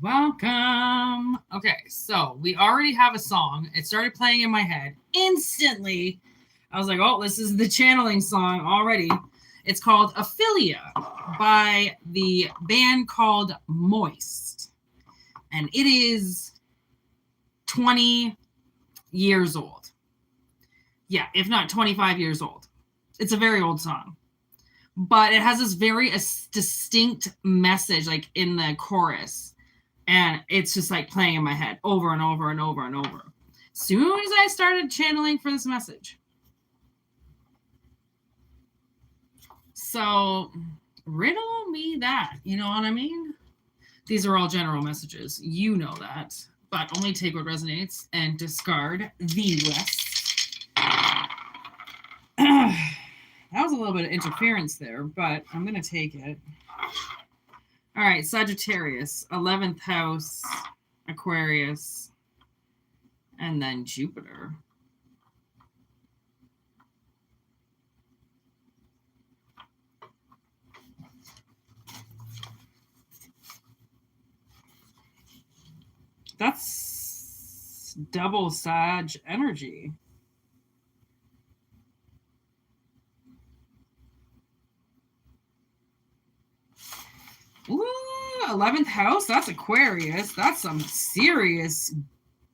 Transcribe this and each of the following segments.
Welcome. Okay, so we already have a song. It started playing in my head instantly. I was like, oh, this is the channeling song already. It's called Ophelia by the band called Moist. And it is 20 years old. Yeah, if not 25 years old. It's a very old song. But it has this very distinct message, like in the chorus. And it's just like playing in my head over and over and over and over. Soon as I started channeling for this message. So, riddle me that. You know what I mean? These are all general messages. You know that. But only take what resonates and discard the rest. That was a little bit of interference there, but I'm going to take it. All right, Sagittarius, 11th house, Aquarius, and then Jupiter. That's double Sag energy. Ooh, 11th house, that's Aquarius. That's some serious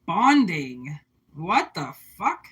bonding. What the fuck?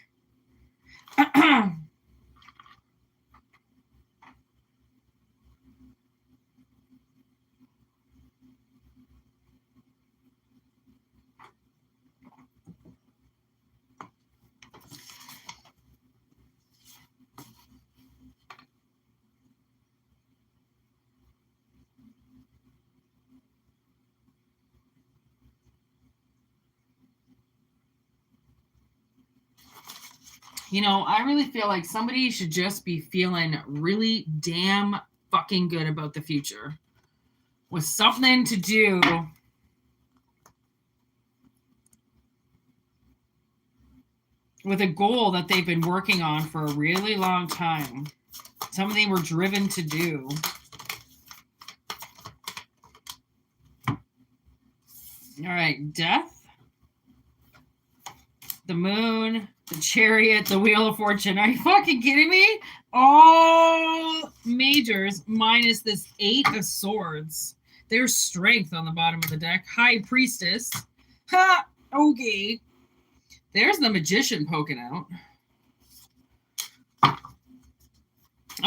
You know, I really feel like somebody should just be feeling really damn fucking good about the future with something to do with a goal that they've been working on for a really long time. Something they were driven to do. All right, death, the moon, the chariot, the wheel of fortune. Are you fucking kidding me? All majors minus this 8 of swords. There's strength on the bottom of the deck. High priestess. Ha! Okay. There's the magician poking out.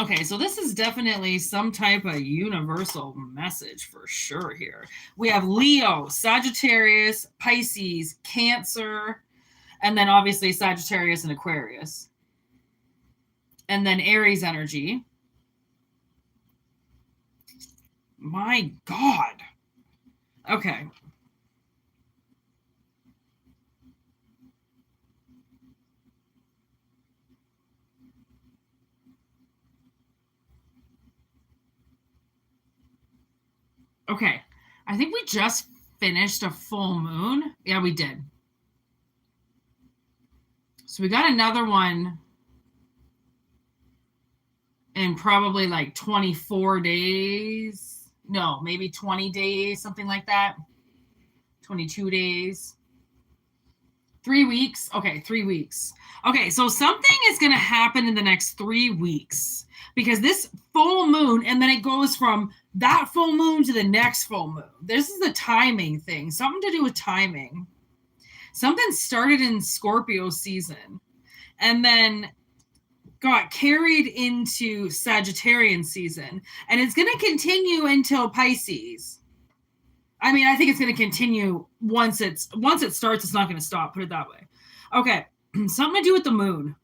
Okay, so this is definitely some type of universal message for sure here. We have Leo, Sagittarius, Pisces, Cancer, and then obviously Sagittarius and Aquarius. And then Aries energy. My God. Okay. Okay. I think we just finished a full moon. Yeah, we did. So we got another one in probably like 24 days. No, maybe 20 days, something like that. 22 days. 3 weeks. Okay, 3 weeks. Okay, so something is going to happen in the next 3 weeks because this full moon, and then it goes from that full moon to the next full moon. This is the timing thing, something to do with timing. Something started in Scorpio season and then got carried into Sagittarian season, and it's going to continue until Pisces. I mean, I think it's going to continue once it starts, it's not going to stop, put it that way. Okay, something to do with the moon.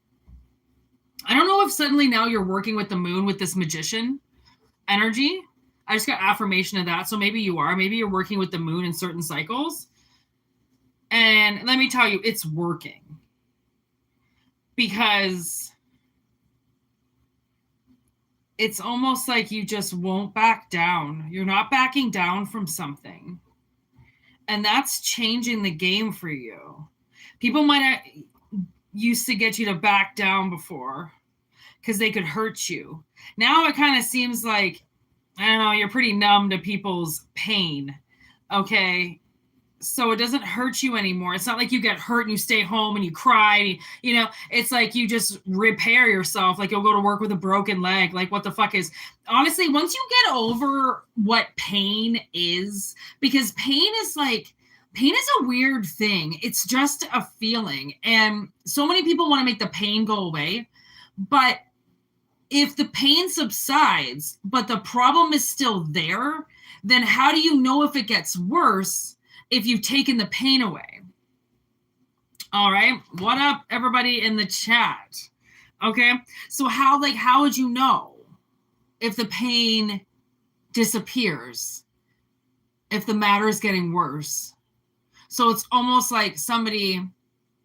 I don't know if suddenly now you're working with the moon with this magician energy. I just got affirmation of that. So maybe you are. Maybe you're working with the moon in certain cycles. And let me tell you, it's working. Because it's almost like you just won't back down. You're not backing down from something. And that's changing the game for you. People might have used to get you to back down before because they could hurt you. Now it kind of seems like, I don't know, you're pretty numb to people's pain. Okay. So it doesn't hurt you anymore. It's not like you get hurt and you stay home and you cry. You know, it's like you just repair yourself. Like you'll go to work with a broken leg. Like what the fuck is, honestly, once you get over what pain is, because pain is a weird thing. It's just a feeling. And so many people want to make the pain go away. But if the pain subsides, but the problem is still there, then how do you know if it gets worse if you've taken the pain away? All right. What up, everybody in the chat? Okay. So how would you know if the pain disappears, if the matter is getting worse? So it's almost like somebody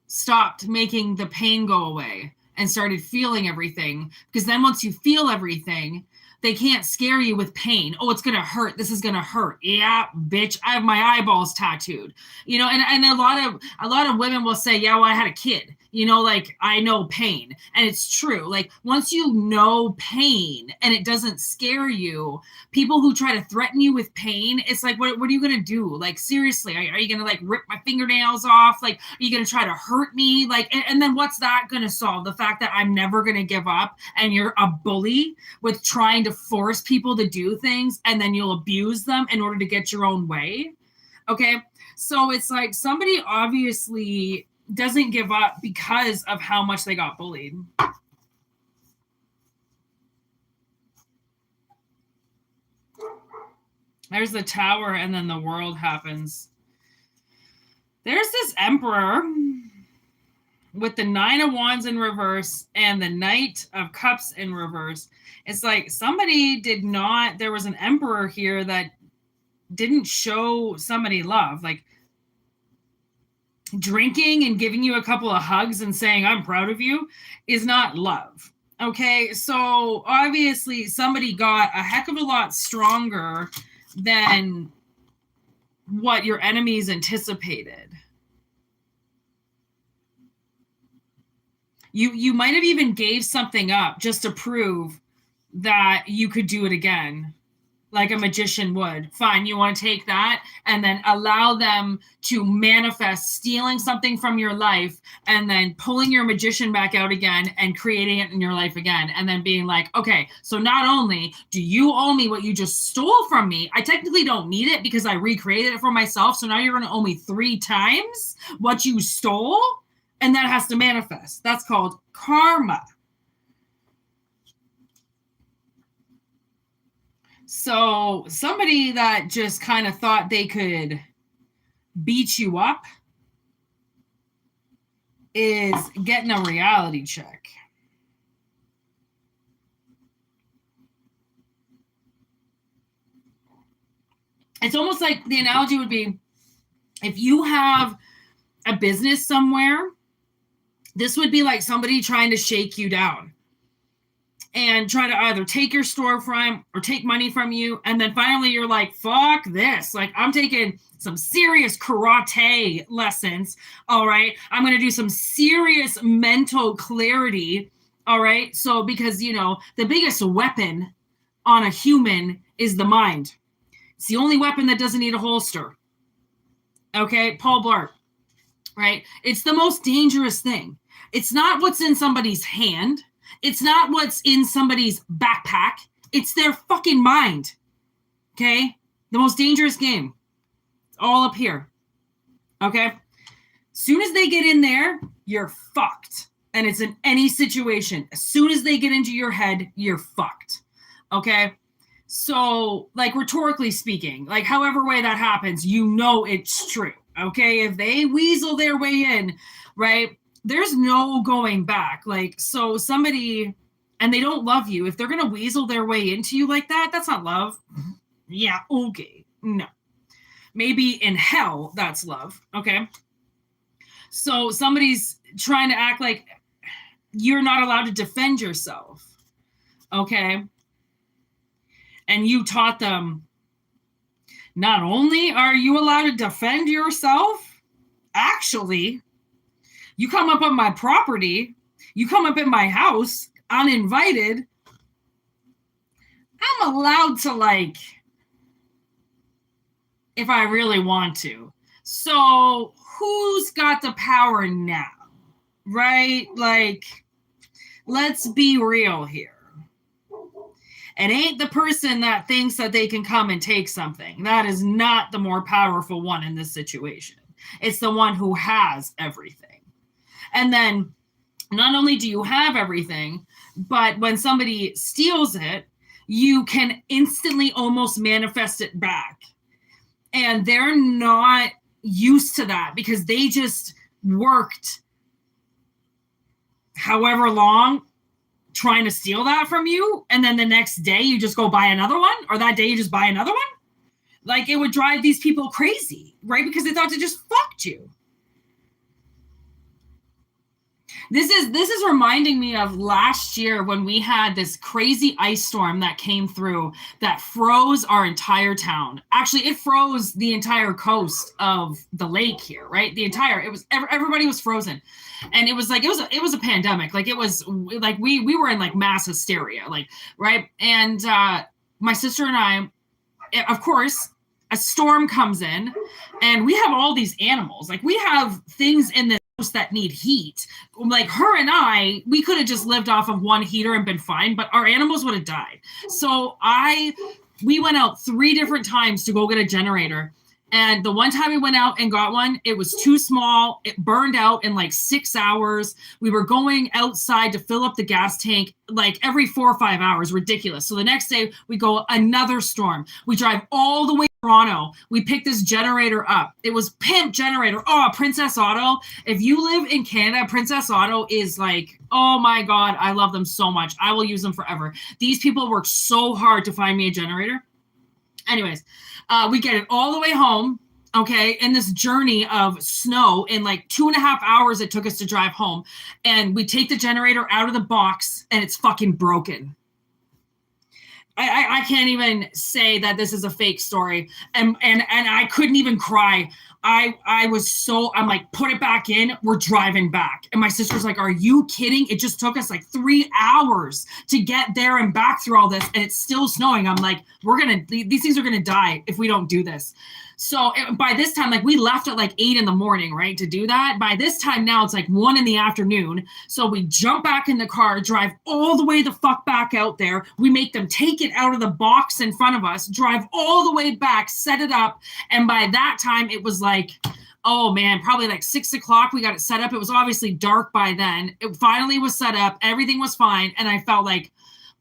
stopped making the pain go away and started feeling everything, because then once you feel everything, they can't scare you with pain. Oh, it's going to hurt. This is going to hurt. Yeah, bitch, I have my eyeballs tattooed. You know, and a lot of women will say, yeah, well, I had a kid. You know, like, I know pain. And it's true. Like, once you know pain and it doesn't scare you, people who try to threaten you with pain, it's like, what are you going to do? Like, seriously, are you going to, like, rip my fingernails off? Like, are you going to try to hurt me? Like, and then what's that going to solve? The fact that I'm never going to give up and you're a bully with trying to force people to do things, and then you'll abuse them in order to get your own way. Okay. So it's like somebody obviously doesn't give up because of how much they got bullied. There's the tower, and then the world happens. There's this emperor with the 9 of Wands in reverse and the Knight of Cups in reverse. It's like somebody there was an emperor here that didn't show somebody love. Like, drinking and giving you a couple of hugs and saying, I'm proud of you, is not love. Okay, so obviously somebody got a heck of a lot stronger than what your enemies anticipated. You might have even gave something up just to prove that you could do it again, like a magician would. Fine, you want to take that and then allow them to manifest stealing something from your life and then pulling your magician back out again and creating it in your life again. And then being like, okay, so not only do you owe me what you just stole from me, I technically don't need it because I recreated it for myself. So now you're going to owe me 3 times what you stole. And that has to manifest. That's called karma. So somebody that just kind of thought they could beat you up is getting a reality check. It's almost like the analogy would be, if you have a business somewhere, this would be like somebody trying to shake you down and try to either take your storefront or take money from you. And then finally you're like, fuck this. Like, I'm taking some serious karate lessons. All right. I'm going to do some serious mental clarity. All right. So, because, you know, the biggest weapon on a human is the mind. It's the only weapon that doesn't need a holster. Okay. Paul Blart. Right. It's the most dangerous thing. It's not what's in somebody's hand. It's not what's in somebody's backpack. It's their fucking mind. Okay? The most dangerous game. It's all up here. Okay? Soon as they get in there, you're fucked. And it's in any situation. As soon as they get into your head, you're fucked. Okay? So, like, rhetorically speaking, like, however way that happens, you know it's true. Okay? If they weasel their way in, right? There's no going back. Like, so somebody, and they don't love you, if they're going to weasel their way into you like that, that's not love. Yeah, okay. No. Maybe in hell, that's love. Okay. So somebody's trying to act like you're not allowed to defend yourself. Okay. And you taught them, not only are you allowed to defend yourself, actually, you come up on my property, you come up in my house uninvited, I'm allowed to, like, if I really want to. So who's got the power now? Right? Like, let's be real here. It ain't the person that thinks that they can come and take something. That is not the more powerful one in this situation. It's the one who has everything. And then not only do you have everything, but when somebody steals it, you can instantly almost manifest it back. And they're not used to that because they just worked however long trying to steal that from you, and then the next day you just go buy another one, or that day you just buy another one. Like, it would drive these people crazy, right? Because they thought they just fucked you. This is reminding me of last year when we had this crazy ice storm that came through that froze our entire town. Actually, it froze the entire coast of the lake here, right? Everybody was frozen. And it was a pandemic. Like, it was like we were in like mass hysteria, like, right? And my sister and I, of course, a storm comes in, and we have all these animals. Like, we have things in this house that need heat. Like, her and I, we could have just lived off of one heater and been fine, but our animals would have died. So we went out 3 different times to go get a generator. And the one time we went out and got one, it was too small. It burned out in like 6 hours. We were going outside to fill up the gas tank like every 4 or 5 hours. Ridiculous. So the next day we go another storm. We drive all the way to Toronto. We pick this generator up. It was pimp generator. Oh, Princess Auto. If you live in Canada, Princess Auto is like, oh my God, I love them so much. I will use them forever. These people worked so hard to find me a generator. Anyways, we get it all the way home, okay, in this journey of snow. In like 2.5 hours it took us to drive home. And we take the generator out of the box, and it's fucking broken. I can't even say that this is a fake story. And I couldn't even cry. I'm like, put it back in. We're driving back. And my sister's like, are you kidding? It just took us like 3 hours to get there and back through all this. And it's still snowing. I'm like, these things are going to die if we don't do this. So by this time, like, we left at like 8 a.m, right, to do that. By this time now, it's like 1 p.m. So we jump back in the car, drive all the way the fuck back out there. We make them take it out of the box in front of us, drive all the way back, set it up. And by that time, it was like, oh man, probably like 6 o'clock. We got it set up. It was obviously dark by then. It finally was set up. Everything was fine. And I felt like,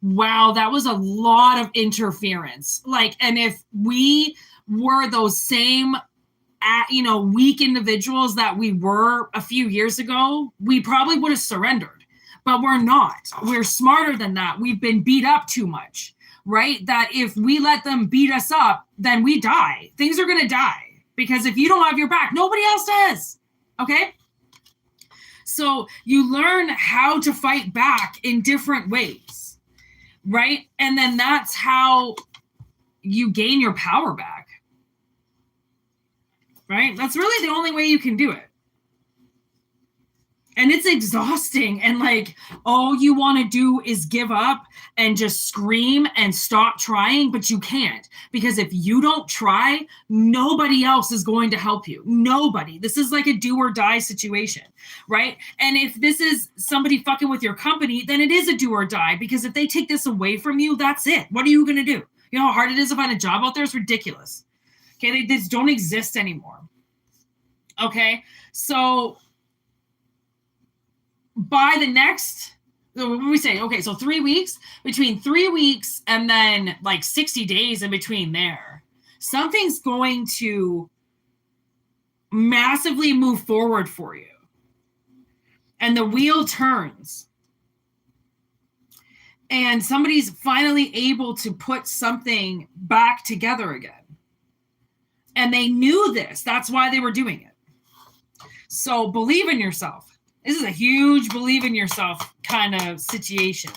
wow, that was a lot of interference. Like, and if we were those same, weak individuals that we were a few years ago, we probably would have surrendered, but we're not. We're smarter than that. We've been beat up too much, right? That if we let them beat us up, then we die. Things are going to die because if you don't have your back, nobody else does. Okay. So you learn how to fight back in different ways, right? And then that's how you gain your power back. Right? That's really the only way you can do it. And it's exhausting. And like, all you want to do is give up and just scream and stop trying, but you can't. Because if you don't try, nobody else is going to help you. Nobody. This is like a do or die situation, right? And if this is somebody fucking with your company, then it is a do or die. Because if they take this away from you, that's it. What are you going to do? You know how hard it is to find a job out there? It's ridiculous. Okay, they just don't exist anymore. Okay, so by the next, what we say, okay, so 3 weeks, between 3 weeks and then like 60 days in between there, something's going to massively move forward for you. And the wheel turns. And somebody's finally able to put something back together again. And they knew this. That's why they were doing it. So believe in yourself. This is a huge believe in yourself kind of situation.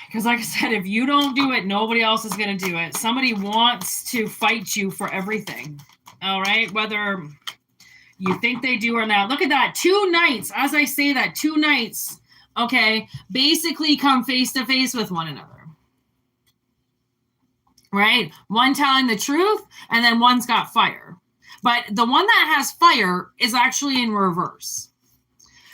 Because like I said, if you don't do it, nobody else is going to do it. Somebody wants to fight you for everything. All right? Whether you think they do or not. Look at that. 2 knights. As I say that, 2 knights, okay, basically come face to face with one another. right? One telling the truth, and then one's got fire. But the one that has fire is actually in reverse.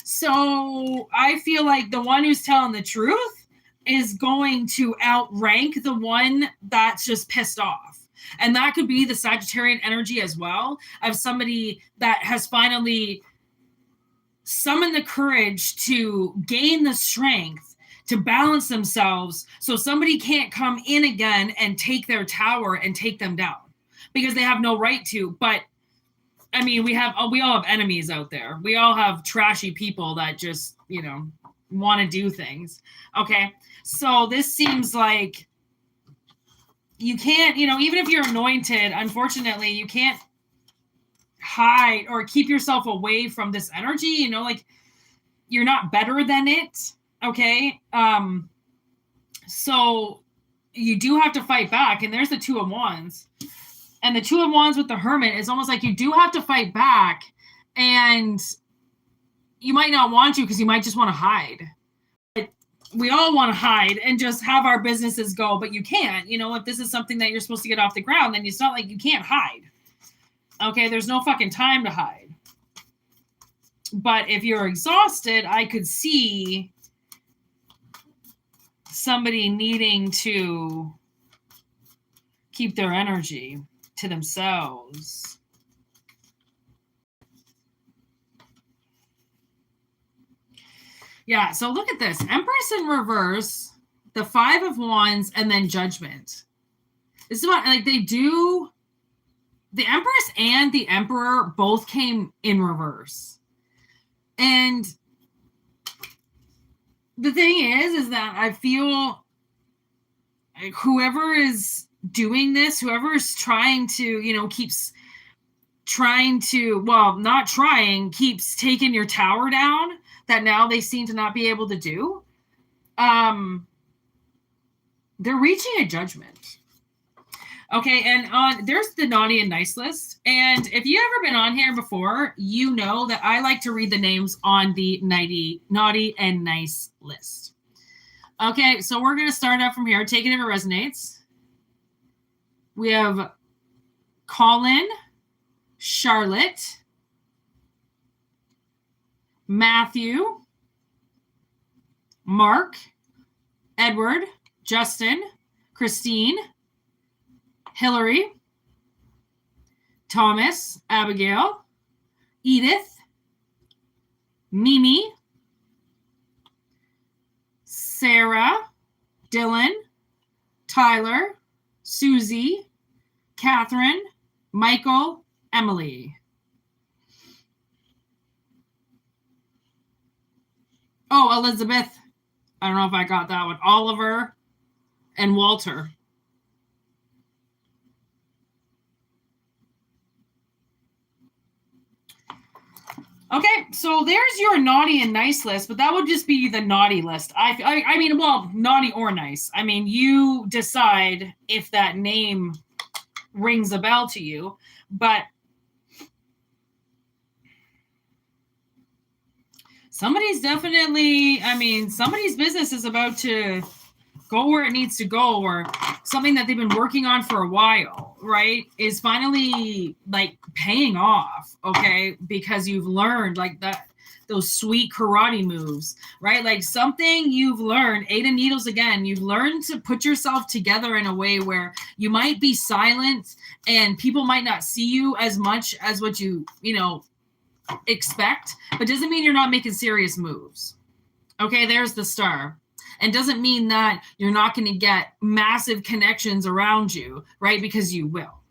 So I feel like the one who's telling the truth is going to outrank the one that's just pissed off. And that could be the Sagittarian energy as well, of somebody that has finally summoned the courage to gain the strength to balance themselves so somebody can't come in again and take their tower and take them down because they have no right to. But I mean, we all have enemies out there. We all have trashy people that just, want to do things. Okay. So this seems like you can't, even if you're anointed, unfortunately, you can't hide or keep yourself away from this energy, like you're not better than it. Okay. So you do have to fight back. And there's the Two of Wands. And the Two of Wands with the Hermit is almost like you do have to fight back, and you might not want to because you might just want to hide. But we all want to hide and just have our businesses go, but you can't. If this is something that you're supposed to get off the ground, then it's not like you can't hide. Okay, there's no fucking time to hide. But if you're exhausted, I could see somebody needing to keep their energy to themselves. Yeah, so look at this. Empress in reverse, the Five of Wands, and then Judgment. This is what, they do. The Empress and the Emperor both came in reverse. And the thing is that I feel like whoever is doing this, whoever is trying to, keeps taking your tower down, that now they seem to not be able to do. They're reaching a judgment. Okay, and there's the naughty and nice list. And if you've ever been on here before, you know that I like to read the names on the naughty and nice list. Okay, so we're going to start out from here. Take it if it resonates. We have Colin, Charlotte, Matthew, Mark, Edward, Justin, Christine, Hillary, Thomas, Abigail, Edith, Mimi, Sarah, Dylan, Tyler, Susie, Catherine, Michael, Emily. Oh, Elizabeth. I don't know if I got that one. Oliver and Walter. Okay, so there's your naughty and nice list, but that would just be the naughty list. I mean, well, naughty or nice. I mean, you decide if that name rings a bell to you, but somebody's definitely, somebody's business is about to go where it needs to go, or something that they've been working on for a while, right, is finally paying off, okay, because you've learned those sweet karate moves, right? Something you've learned, Eight of Needles again, you've learned to put yourself together in a way where you might be silent and people might not see you as much as what you expect, but doesn't mean you're not making serious moves. Okay, there's the Star. And doesn't mean that you're not going to get massive connections around you, right? Because you will.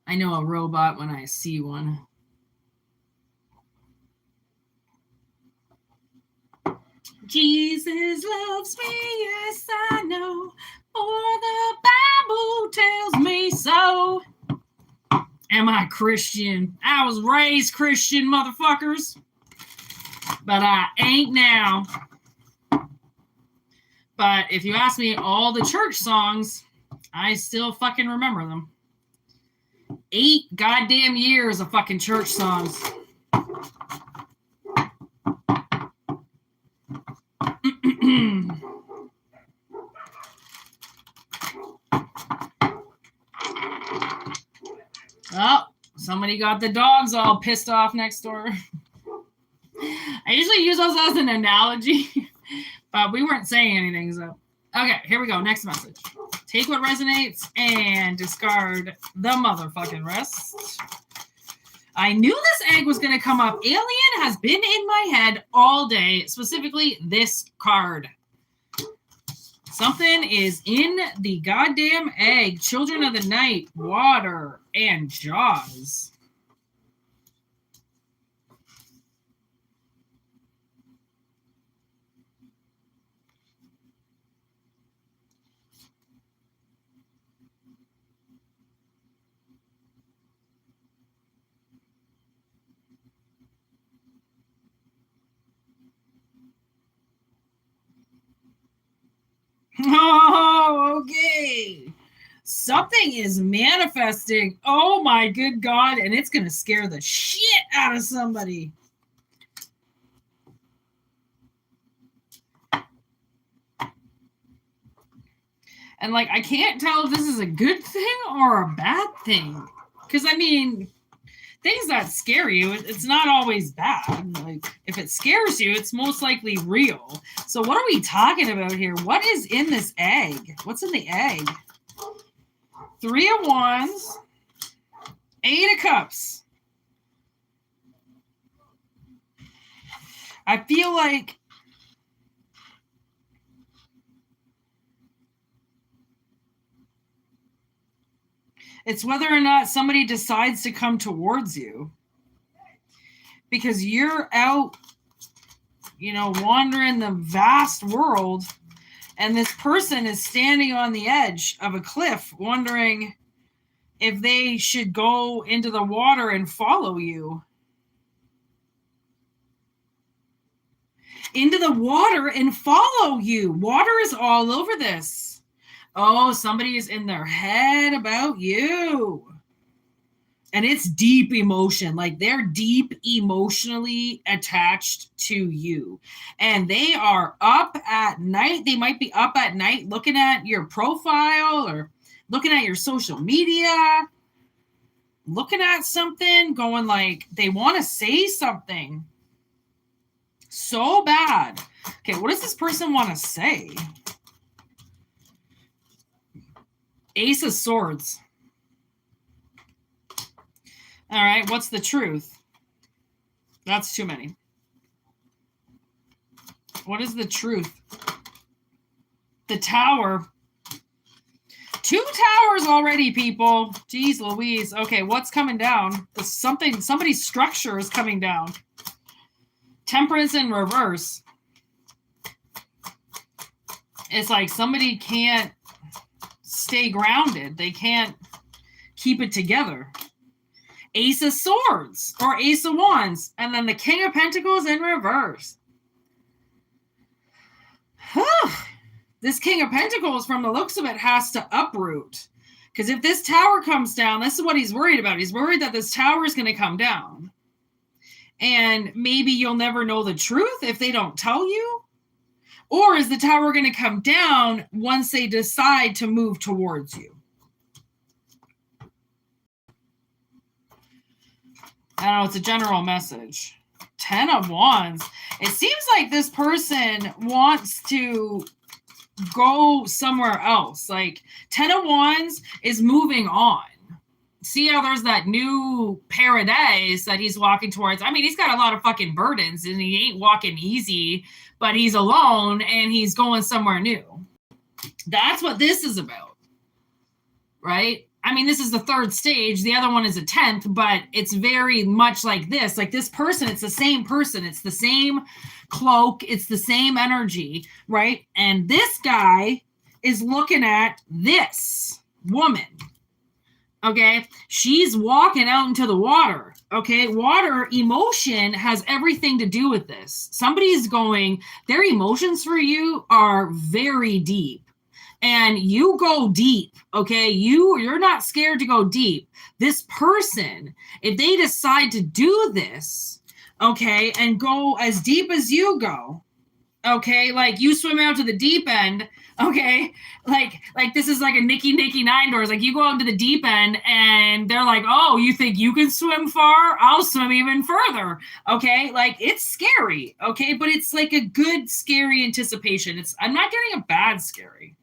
I know a robot when I see one. Jesus loves me, yes I know, for the Bible tells me so. Am I Christian? I was raised Christian, motherfuckers. But I ain't now. But if you ask me all the church songs, I still fucking remember them. 8 goddamn years of fucking church songs. Oh, somebody got the dogs all pissed off next door. I usually use those as an analogy, but we weren't saying anything, so. Okay, here we go. Next message. Take what resonates and discard the motherfucking rest. I knew this egg was going to come up. Alien has been in my head all day, specifically this card. Something is in the goddamn egg. Children of the Night, water, and Jaws. Oh, okay. Something is manifesting. Oh my good God. And it's going to scare the shit out of somebody. And like, I can't tell if this is a good thing or a bad thing. Because I mean, things that scare you, it's not always bad. Like, if it scares you, it's most likely real. So what are we talking about here? What is in this egg? What's in the egg? 3 of Wands, 8 of Cups. I feel like it's whether or not somebody decides to come towards you. Because you're out, you know, wandering the vast world, and this person is standing on the edge of a cliff wondering if they should go into the water and follow you. Into the water and follow you. Water is all over this. Oh, somebody is in their head about you. And it's deep emotion. Like, they're deep emotionally attached to you. And they are up at night. They might be up at night looking at your profile or looking at your social media, looking at something, going like, they want to say something so bad. Okay, what does this person want to say? Ace of Swords. All right, what's the truth? That's too many. What is the truth? The Tower. 2 towers already, people. Jeez Louise. Okay, what's coming down? Somebody's structure is coming down. Temperance in reverse. It's like somebody can't stay grounded. They can't keep it together. Ace of Swords or Ace of Wands. And then the King of Pentacles in reverse. This King of Pentacles, from the looks of it, has to uproot. Because if this tower comes down, this is what he's worried about. He's worried that this tower is going to come down. And maybe you'll never know the truth if they don't tell you. Or is the tower going to come down once they decide to move towards you? I don't know, it's a general message. 10 of Wands. It seems like this person wants to go somewhere else. Like, 10 of Wands is moving on. See how there's that new paradise that he's walking towards? I mean, he's got a lot of fucking burdens and he ain't walking easy, but he's alone and he's going somewhere new. That's what this is about, right? I mean, this is the 3rd stage. The other one is a 10th, but it's very much like this. Like, this person, it's the same person. It's the same cloak. It's the same energy, right? And this guy is looking at this woman. Okay, she's walking out into the water. Okay, water emotion has everything to do with this. Somebody's going, their emotions for you are very deep. and you go deep, okay? You're not scared to go deep. This person, if they decide to do this, okay, and go as deep as you go, okay, like you swim out to the deep end, okay, like this is like a Nicky Nine Doors, like you go out to the deep end and they're like, oh, you think you can swim far? I'll swim even further, okay? Like it's scary, okay, but it's like a good scary anticipation. I'm not getting a bad scary.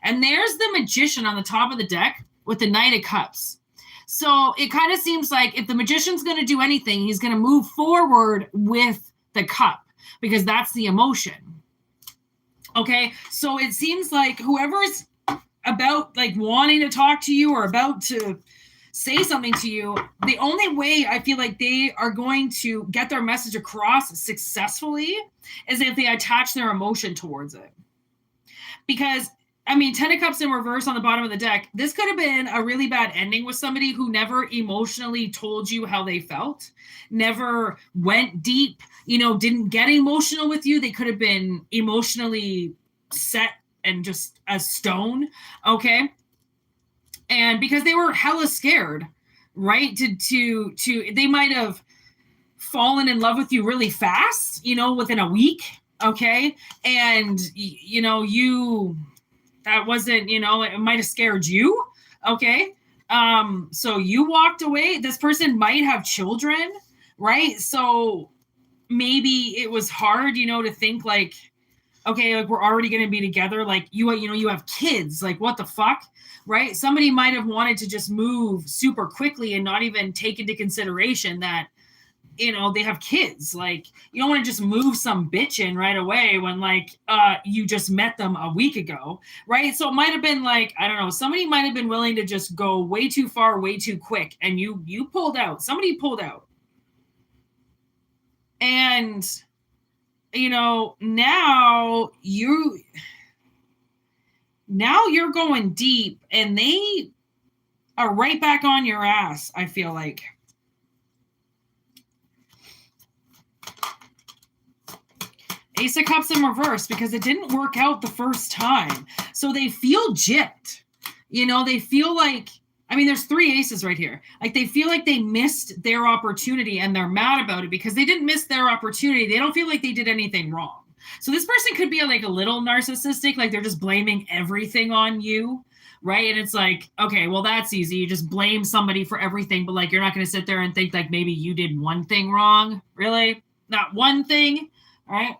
And there's the Magician on the top of the deck with the Knight of Cups. So it kind of seems like if the Magician's going to do anything, he's going to move forward with the cup, because that's the emotion. Okay, so it seems like whoever's about like wanting to talk to you or about to say something to you, the only way I feel like they are going to get their message across successfully is if they attach their emotion towards it. Because I mean, 10 of Cups in reverse on the bottom of the deck, this could have been a really bad ending with somebody who never emotionally told you how they felt, never went deep, didn't get emotional with you. They could have been emotionally set and just a stone, okay? And because they were hella scared, right? They might have fallen in love with you really fast, within a week, okay? And, that wasn't, it might have scared you. Okay. So you walked away. This person might have children, right? So maybe it was hard, to think like, okay, like we're already going to be together. Like you have kids, like what the fuck, right? Somebody might have wanted to just move super quickly and not even take into consideration that, they have kids. Like you don't want to just move some bitch in right away when like you just met them a week ago, right? So it might have been like, I don't know, somebody might have been willing to just go way too far, way too quick, and you pulled out. Somebody pulled out. And now you're going deep and they are right back on your ass, I feel like. Ace of Cups in reverse, because it didn't work out the first time. So they feel gypped. They feel like, I mean, there's 3 aces right here. Like they feel like they missed their opportunity and they're mad about it because they didn't miss their opportunity. They don't feel like they did anything wrong. So this person could be like a little narcissistic, like they're just blaming everything on you, right? And it's like, okay, well, that's easy. You just blame somebody for everything, but like you're not going to sit there and think like maybe you did one thing wrong. Really? Not one thing, all right?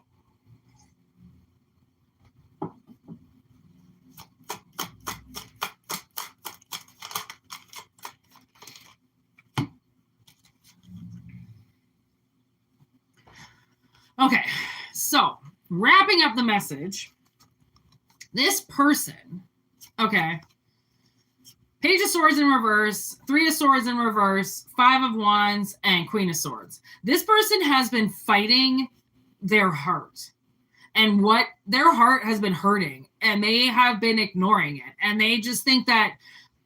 Okay, so wrapping up the message, this person, okay, Page of Swords in reverse, 3 of Swords in reverse, 5 of Wands, and Queen of Swords. This person has been fighting their heart and what their heart has been hurting, and they have been ignoring it, and they just think that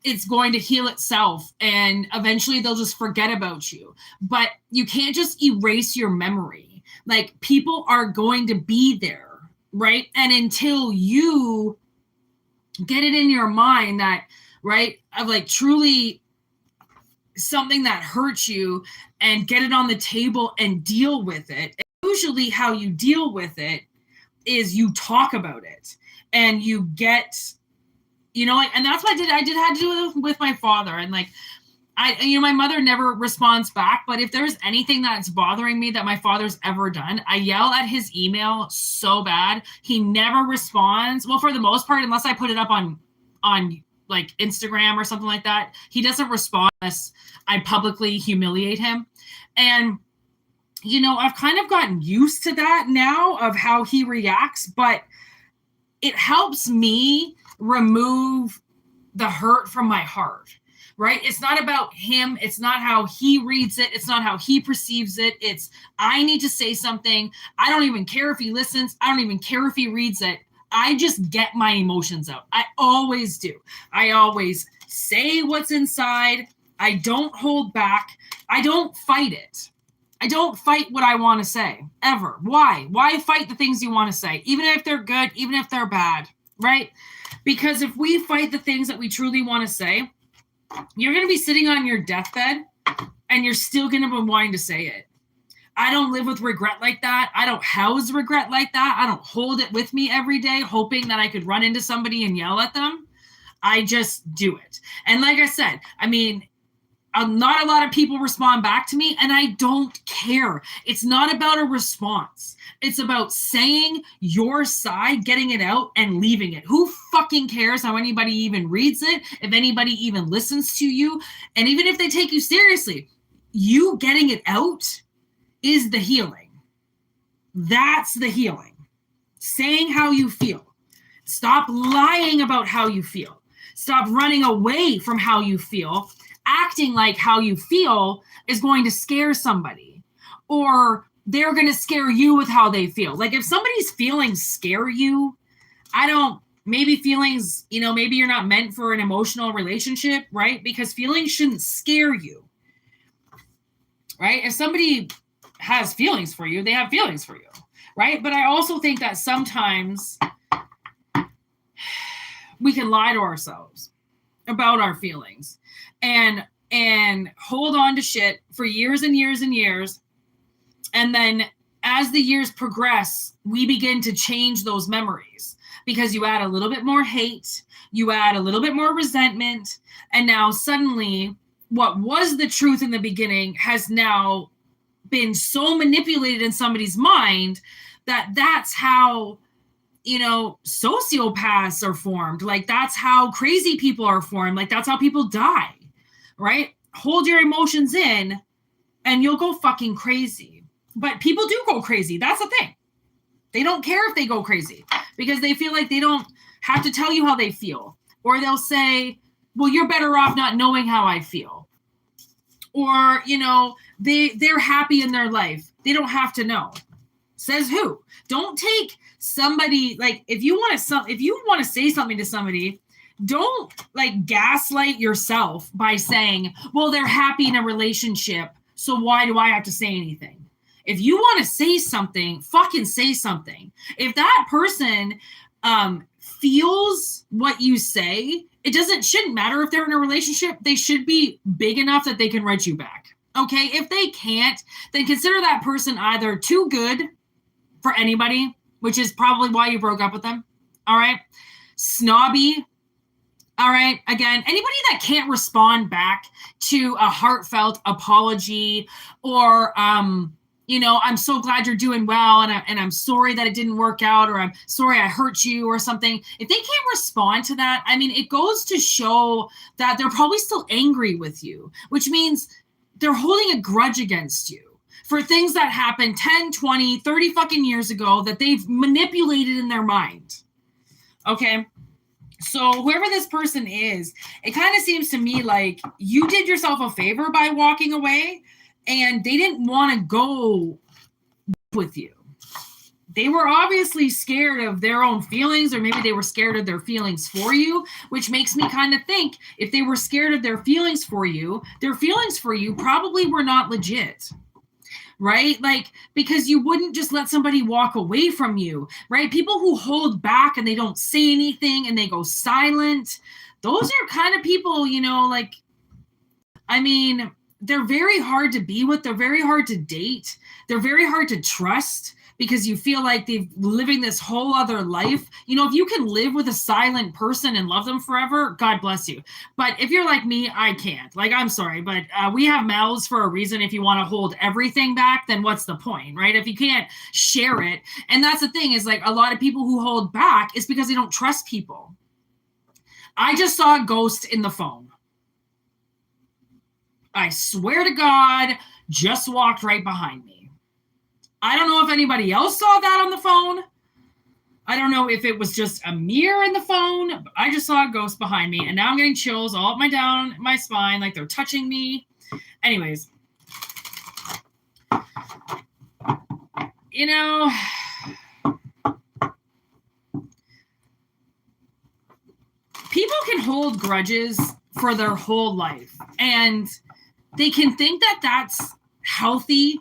it's going to heal itself and eventually they'll just forget about you. But you can't just erase your memory. Like people are going to be there, right? And until you get it in your mind that, right, of like truly something that hurts you and get it on the table and deal with it. And usually how you deal with it is you talk about it and you get, like, and that's what I did had to do with my father. And like, my mother never responds back, but if there's anything that's bothering me that my father's ever done, I yell at his email so bad. He never responds. Well, for the most part, unless I put it up on like Instagram or something like that, he doesn't respond unless I publicly humiliate him. And, I've kind of gotten used to that now of how he reacts, but it helps me remove the hurt from my heart. Right? It's not about him. It's not how he reads it. It's not how he perceives it. It's, I need to say something. I don't even care if he listens. I don't even care if he reads it. I just get my emotions out. I always do. I always say what's inside. I don't hold back. I don't fight it. I don't fight what I want to say, ever. Why? Why fight the things you want to say? Even if they're good, even if they're bad, right? Because if we fight the things that we truly want to say, you're going to be sitting on your deathbed and you're still going to be wanting to say it. I don't live with regret like that. I don't house regret like that. I don't hold it with me every day, hoping that I could run into somebody and yell at them. I just do it. And like I said, I mean, not a lot of people respond back to me, and I don't care. It's not about a response. It's about saying your side, getting it out, and leaving it. Who fucking cares how anybody even reads it, if anybody even listens to you, and even if they take you seriously, you getting it out is the healing. That's the healing. Saying how you feel. Stop lying about how you feel. Stop running away from how you feel. Acting like how you feel is going to scare somebody, or they're going to scare you with how they feel. Like if somebody's feelings scare you, maybe feelings, maybe you're not meant for an emotional relationship, right? Because feelings shouldn't scare you, right? If somebody has feelings for you, they have feelings for you, right? But I also think that sometimes we can lie to ourselves about our feelings and hold on to shit for years and years and years. And then as the years progress, we begin to change those memories because you add a little bit more hate, you add a little bit more resentment, and now suddenly what was the truth in the beginning has now been so manipulated in somebody's mind that that's how sociopaths are formed. Like that's how crazy people are formed. Like that's how people die, right? Hold your emotions in and you'll go fucking crazy. But people do go crazy. That's the thing. They don't care if they go crazy because they feel like they don't have to tell you how they feel. Or they'll say, well, you're better off not knowing how I feel. Or, they're happy in their life. They don't have to know. Says who? Don't take somebody, like if you want to say something to somebody, don't like gaslight yourself by saying, well, they're happy in a relationship, so why do I have to say anything? If you want to say something, fucking say something. If that person feels what you say, shouldn't matter if they're in a relationship. They should be big enough that they can write you back. Okay? If they can't, then consider that person either too good for anybody, which is probably why you broke up with them. All right. Snobby. All right. Again, anybody that can't respond back to a heartfelt apology or, I'm so glad you're doing well. And I'm sorry that it didn't work out, or I'm sorry I hurt you or something. If they can't respond to that, I mean, it goes to show that they're probably still angry with you, which means they're holding a grudge against you for things that happened 10, 20, 30 fucking years ago that they've manipulated in their mind. Okay? So whoever this person is, it kind of seems to me like you did yourself a favor by walking away, and they didn't want to go with you. They were obviously scared of their own feelings, or maybe they were scared of their feelings for you, which makes me kind of think if they were scared of their feelings for you probably were not legit. Right? Like, because you wouldn't just let somebody walk away from you, right? People who hold back and they don't say anything and they go silent, those are kind of people, they're very hard to be with. They're very hard to date. They're very hard to trust because you feel like they've living this whole other life. If you can live with a silent person and love them forever, God bless you. But if you're like me, I can't. Like, I'm sorry, but we have mouths for a reason. If you want to hold everything back, then what's the point, right? If you can't share it. And that's the thing is like a lot of people who hold back is because they don't trust people. I just saw a ghost in the phone. I swear to God, just walked right behind me. I don't know if anybody else saw that on the phone. I don't know if it was just a mirror in the phone. But I just saw a ghost behind me, and now I'm getting chills all up down my spine, like they're touching me. Anyways, people can hold grudges for their whole life, and they can think that that's healthy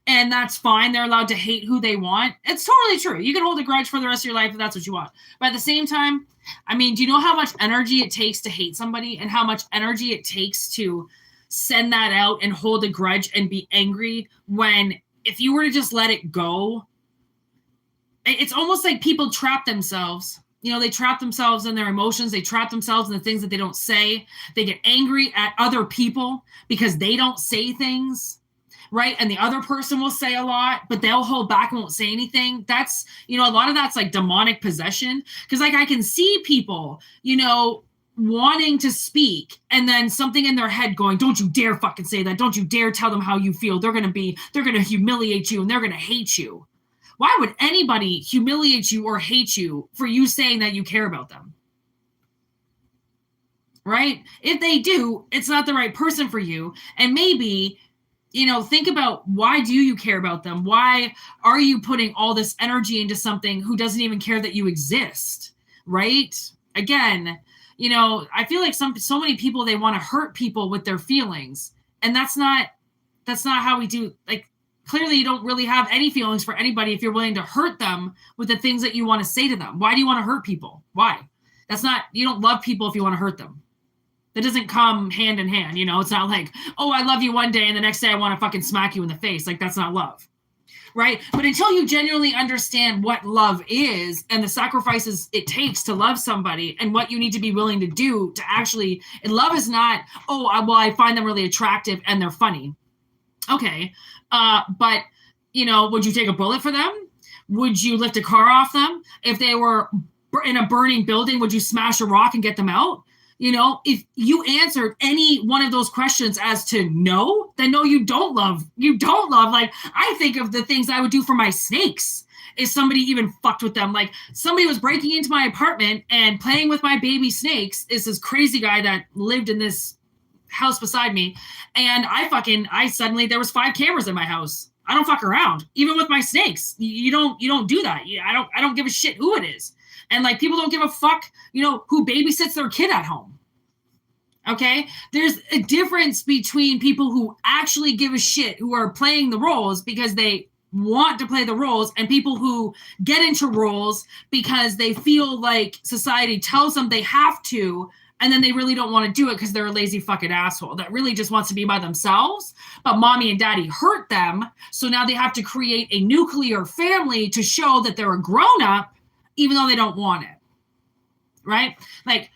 And that's fine. They're allowed to hate who they want. It's totally true. You can hold a grudge for the rest of your life if that's what you want. But at the same time, I mean, do you know how much energy it takes to hate somebody and how much energy it takes to send that out and hold a grudge and be angry when if you were to just let it go, it's almost like people trap themselves. You know, they trap themselves in their emotions. They trap themselves in the things that they don't say. They get angry at other people because they don't say things, right? And the other person will say a lot, but they'll hold back and won't say anything. That's, you know, a lot of that's like demonic possession. Because like I can see people, you know, wanting to speak and then something in their head going, don't you dare fucking say that. Don't you dare tell them how you feel. They're going to humiliate you and they're going to hate you. Why would anybody humiliate you or hate you for you saying that you care about them? Right? If they do, it's not the right person for you. And maybe, you know, think about why do you care about them? Why are you putting all this energy into something who doesn't even care that you exist? Right? Again, you know, I feel like so many people, they want to hurt people with their feelings. And that's not how we do. Like, clearly you don't really have any feelings for anybody if you're willing to hurt them with the things that you want to say to them. Why do you want to hurt people? Why? You don't love people if you want to hurt them. That doesn't come hand in hand. You know, it's not like, oh, I love you one day and the next day I want to fucking smack you in the face. Like, that's not love. Right? But until you genuinely understand what love is and the sacrifices it takes to love somebody and what you need to be willing to do to actually, and love is not, oh, well, I find them really attractive and they're funny. Okay. But, you know, would you take a bullet for them? Would you lift a car off them? If they were in a burning building, would you smash a rock and get them out? You know, if you answered any one of those questions as to no, then no, you don't love. Like, I think of the things I would do for my snakes if somebody even fucked with them. Like, somebody was breaking into my apartment and playing with my baby snakes. Is this crazy guy that lived in this house beside me. And I suddenly, there was 5 cameras in my house. I don't fuck around, even with my snakes. You don't do that. I don't give a shit who it is. And like, people don't give a fuck, you know, who babysits their kid at home. Okay. There's a difference between people who actually give a shit, who are playing the roles because they want to play the roles, and people who get into roles because they feel like society tells them they have to, and then they really don't want to do it because they're a lazy fucking asshole that really just wants to be by themselves. But mommy and daddy hurt them. So now they have to create a nuclear family to show that they're a grown-up, even though they don't want it. Right? Like,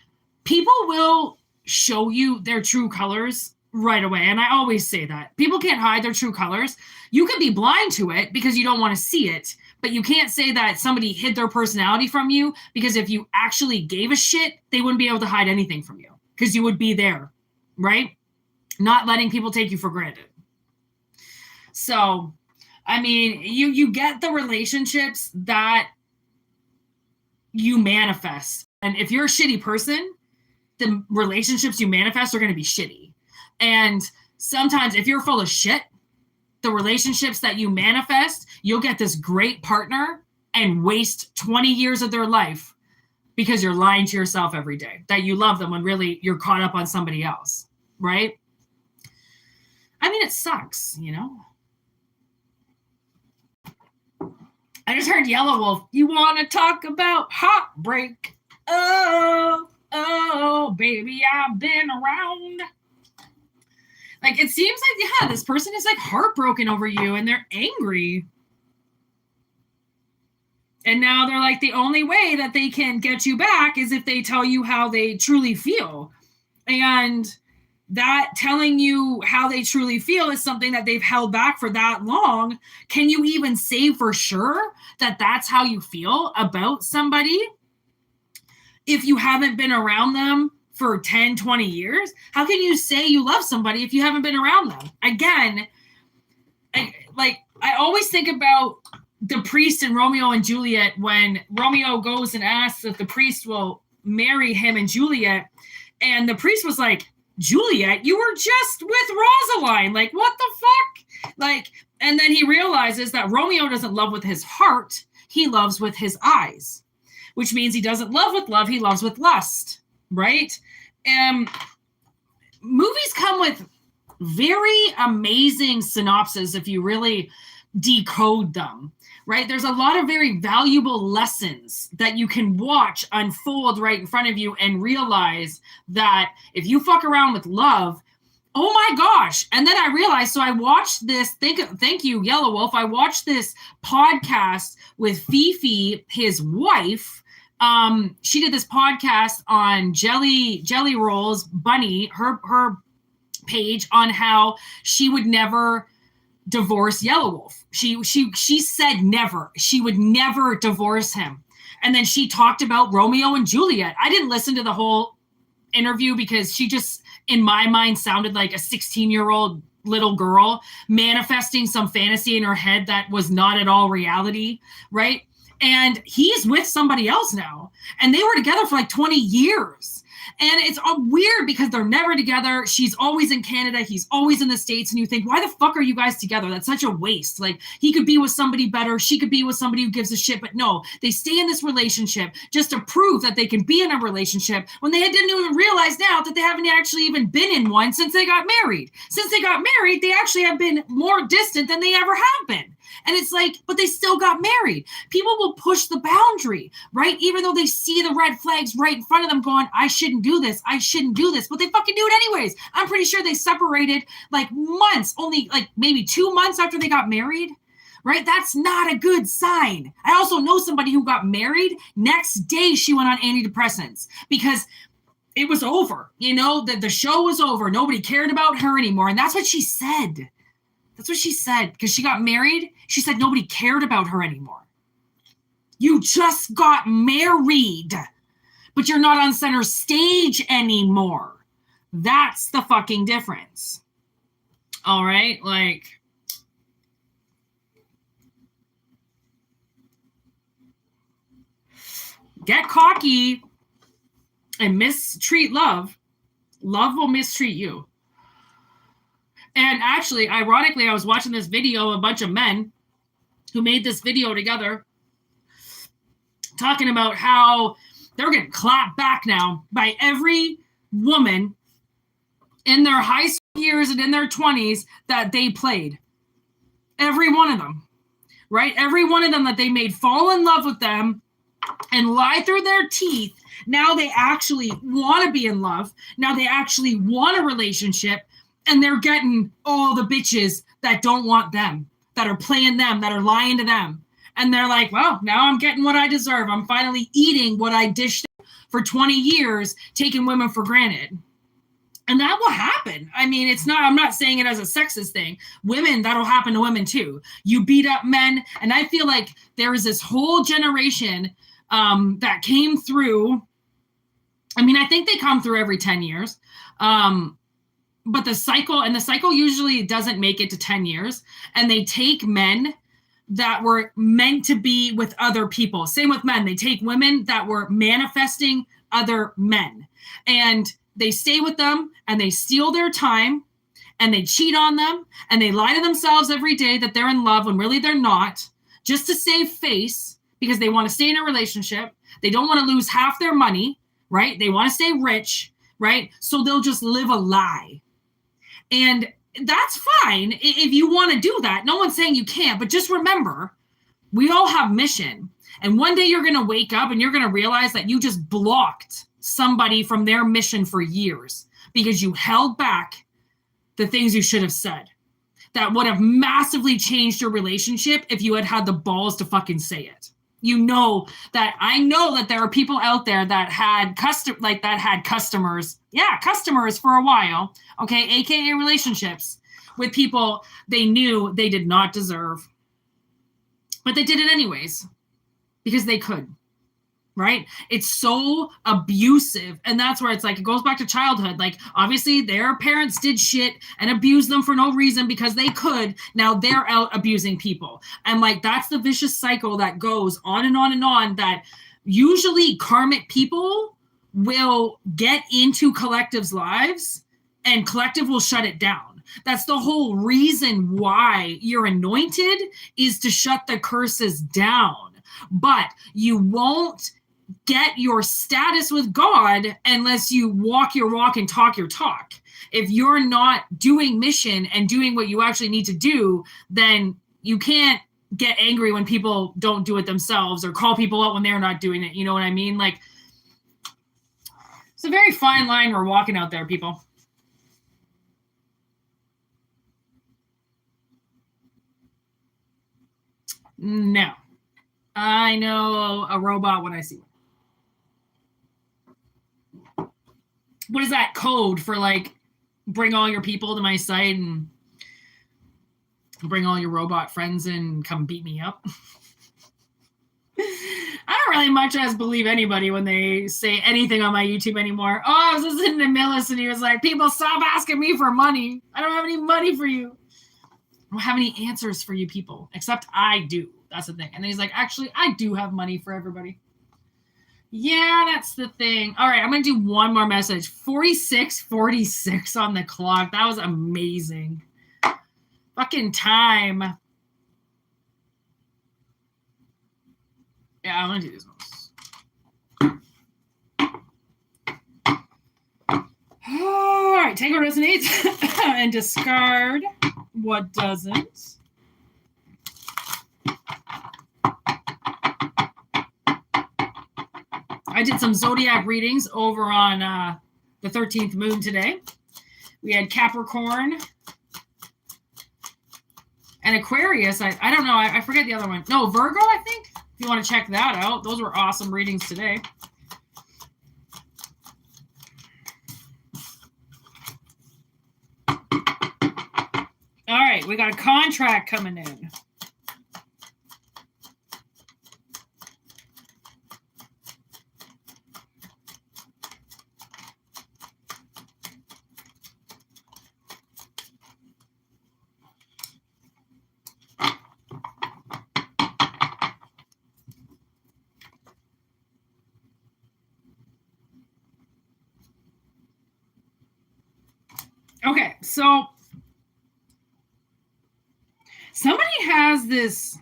people will show you their true colors right away. And I always say that. People can't hide their true colors. You can be blind to it because you don't want to see it. But you can't say that somebody hid their personality from you, because if you actually gave a shit, they wouldn't be able to hide anything from you because you would be there, right? Not letting people take you for granted. So, I mean, you get the relationships that you manifest. And if you're a shitty person, the relationships you manifest are going to be shitty. And sometimes if you're full of shit, the relationships that you manifest, you'll get this great partner and waste 20 years of their life because you're lying to yourself every day that you love them when really you're caught up on somebody else, right? I mean, it sucks, you know? I just heard Yellow Wolf. You want to talk about heartbreak? Oh, baby, I've been around. Like, it seems like, yeah, this person is like heartbroken over you and they're angry. And now they're like, the only way that they can get you back is if they tell you how they truly feel. And that telling you how they truly feel is something that they've held back for that long. Can you even say for sure that that's how you feel about somebody if you haven't been around them for 10, 20 years? How can you say you love somebody if you haven't been around them? Again, I always think about the priest in Romeo and Juliet, when Romeo goes and asks if the priest will marry him and Juliet. And the priest was like, Juliet, you were just with Rosaline. Like, what the fuck? Like, and then he realizes that Romeo doesn't love with his heart. He loves with his eyes, which means he doesn't love with love. He loves with lust, right? Movies come with very amazing synopses if you really decode them, right? There's a lot of very valuable lessons that you can watch unfold right in front of you and realize that if you fuck around with love, oh my gosh. And then I realized, so I watched this, thank you, Yellow Wolf. I watched this podcast with Fifi, his wife. She did this podcast on Jelly Rolls Bunny, her page, on how she would never divorce Yellow Wolf. She said never. She would never divorce him. And then she talked about Romeo and Juliet. I didn't listen to the whole interview because she just, in my mind, sounded like a 16-year-old little girl manifesting some fantasy in her head that was not at all reality, right? And he's with somebody else now. And they were together for like 20 years. And it's weird because they're never together. She's always in Canada. He's always in the States. And you think, why the fuck are you guys together? That's such a waste. Like, he could be with somebody better. She could be with somebody who gives a shit. But no, they stay in this relationship just to prove that they can be in a relationship when they didn't even realize now that they haven't actually even been in one since they got married. Since they got married, they actually have been more distant than they ever have been. And it's like, but they still got married. People will push the boundary, right? Even though they see the red flags right in front of them going, I shouldn't do this. I shouldn't do this. But they fucking do it anyways. I'm pretty sure they separated like months, only like maybe 2 months after they got married, right? That's not a good sign. I also know somebody who got married. Next day, she went on antidepressants because it was over. You know, the show was over. Nobody cared about her anymore. And that's what she said. That's what she said, because she got married. She said nobody cared about her anymore. You just got married, but you're not on center stage anymore. That's the fucking difference. All right? Like, get cocky and mistreat love. Love will mistreat you. And actually, ironically, I was watching this video of a bunch of men who made this video together talking about how they're getting clapped back now by every woman in their high school years and in their 20s that they played. Every one of them, right? Every one of them that they made fall in love with them and lie through their teeth. Now they actually want to be in love. Now they actually want a relationship. And they're getting all the bitches that don't want them, that are playing them, that are lying to them. And they're like, well, now I'm getting what I deserve. I'm finally eating what I dished for 20 years, taking women for granted. And that will happen. I mean, I'm not saying it as a sexist thing. Women, that'll happen to women too. You beat up men. And I feel like there is this whole generation that came through. I mean, I think they come through every 10 years. But the cycle usually doesn't make it to 10 years. And they take men that were meant to be with other people. Same with men. They take women that were manifesting other men. And they stay with them and they steal their time and they cheat on them and they lie to themselves every day that they're in love when really they're not, just to save face because they want to stay in a relationship. They don't want to lose half their money, right? They want to stay rich, right? So they'll just live a lie. And that's fine if you want to do that. No one's saying you can't, but just remember, we all have mission. And one day you're going to wake up and you're going to realize that you just blocked somebody from their mission for years because you held back the things you should have said that would have massively changed your relationship if you had had the balls to fucking say it. I know that there are people out there that had customers for a while, okay, aka relationships with people they knew they did not deserve, but they did it anyways because they could, right? It's so abusive. And that's where it's like, it goes back to childhood. Like, obviously their parents did shit and abused them for no reason because they could. Now they're out abusing people. And like, that's the vicious cycle that goes on and on and on, that usually karmic people will get into collective's lives and collective will shut it down. That's the whole reason why you're anointed, is to shut the curses down. But you won't get your status with God unless you walk your walk and talk your talk. If you're not doing mission and doing what you actually need to do, then you can't get angry when people don't do it themselves or call people out when they're not doing it. You know what I mean? Like, it's a very fine line we're walking out there, people. No. I know a robot when I see one. What is that code for, like, bring all your people to my site and bring all your robot friends in and come beat me up? I don't really much as believe anybody when they say anything on my YouTube anymore. Oh, I was listening to Millis and he was like, people, stop asking me for money. I don't have any money for you. I don't have any answers for you people, except I do. That's the thing. And then he's like, actually, I do have money for everybody. Yeah, that's the thing. All right, I'm going to do one more message. 46:46 on the clock. That was amazing. Fucking time. Yeah, I'm going to do this one. All right, take what resonates and discard what doesn't. I did some Zodiac readings over on the 13th moon today. We had Capricorn and Aquarius. I don't know. I forget the other one. No, Virgo, I think. If you want to check that out. Those were awesome readings today. All right, we got a contract coming in. Okay, so somebody has this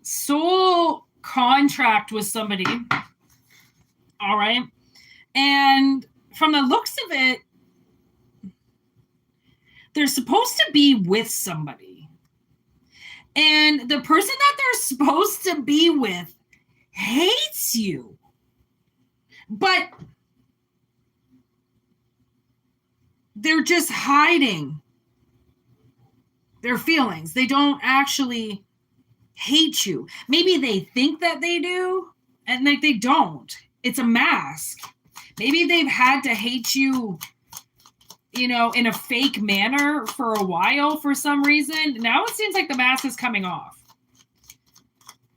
soul contract with somebody, all right? And from the looks of it, they're supposed to be with somebody. And the person that they're supposed to be with hates you. But they're just hiding their feelings. They don't actually hate you. Maybe they think that they do, and like they don't. It's a mask. Maybe they've had to hate you, you know, in a fake manner for a while for some reason. Now it seems like the mask is coming off.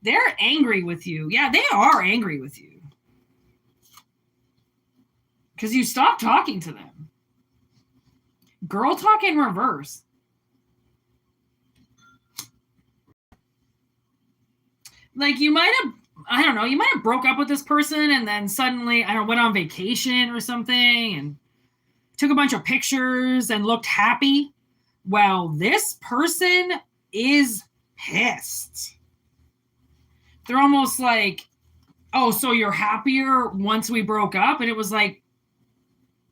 They're angry with you. Yeah, they are angry with you. Because you stopped talking to them. Girl talk in reverse. Like you might have, I don't know, you might have broke up with this person and then suddenly, I don't know, went on vacation or something and took a bunch of pictures and looked happy. Well, this person is pissed. They're almost like, oh, so you're happier once we broke up? And it was like,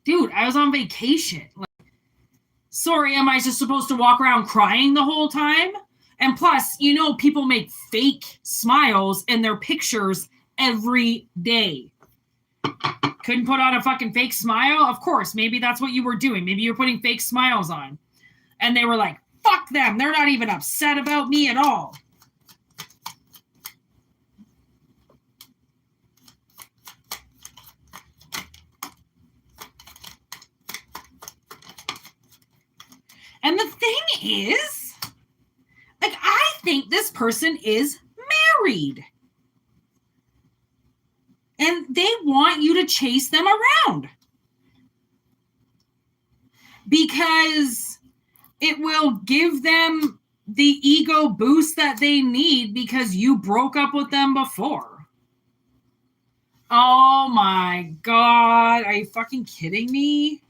dude, I was on vacation. Like, sorry, am I just supposed to walk around crying the whole time? And plus, you know, people make fake smiles in their pictures every day. Couldn't put on a fucking fake smile? Of course, maybe that's what you were doing. Maybe you're putting fake smiles on. And they were like, fuck them. They're not even upset about me at all. And the thing is, like, I think this person is married. And they want you to chase them around. Because it will give them the ego boost that they need because you broke up with them before. Oh my God. Are you fucking kidding me?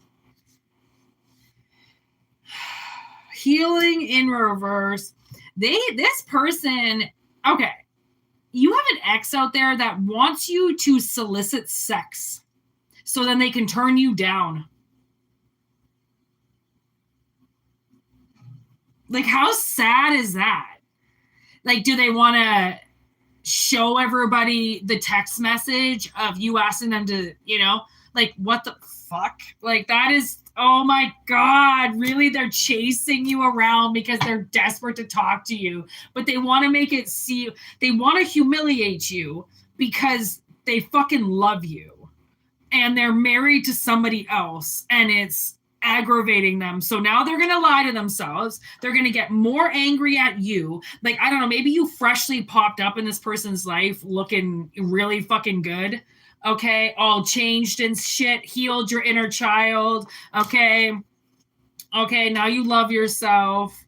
Healing in reverse. This person, okay. You have an ex out there that wants you to solicit sex so then they can turn you down. Like, how sad is that? Like, do they want to show everybody the text message of you asking them to, like, what the fuck? Like, that is, oh my God, really? They're chasing you around because they're desperate to talk to you, but they want to make it see, they want to humiliate you because they fucking love you and they're married to somebody else and it's aggravating them. So now they're going to lie to themselves. They're going to get more angry at you. Like, I don't know, maybe you freshly popped up in this person's life looking really fucking good. Okay. All changed and shit, healed your inner child. Okay. Okay. Now you love yourself.